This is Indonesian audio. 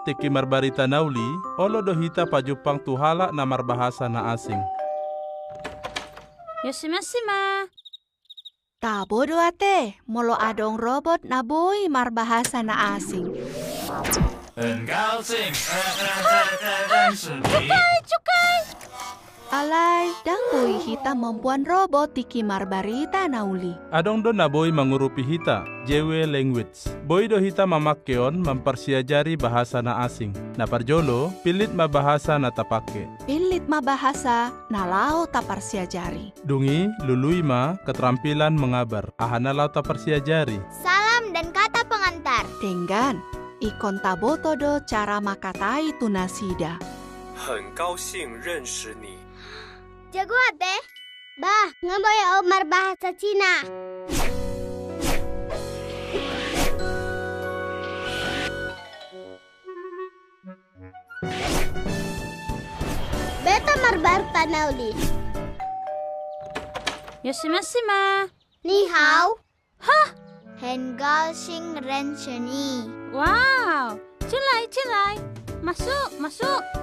teki marbarita nauli, olo do hita pajupang tuhala na marbahasa na asing. Yoshimashima. Tabo do ate, molo adong robot na boy marbahasa na asing. 很高兴认识你。 Alay, dang boy hita membuan robot tiki marbarita nauli. Adong do na boy mangurupi hita, jewe language. Boy do hita mamakkeon mempersiajari bahasa na asing. Na parjolo, pilit mabahasa na tapake. Pilit mabahasa na lao taparsiajari. Dungi, lului ma, keterampilan mengabar. Ahana lau taparsiajari. Salam dan kata pengantar. Tenggan, ikon taboto do cara makatai tunasida. 很高兴认识你。 Jago ate? Bah, ngaboy Omar bahasa Cina. Beta marbarta nauli. Yoshimashima. Ni hao. Hah? Hengao sing ren sheni. Wow. Cilai. Masuk.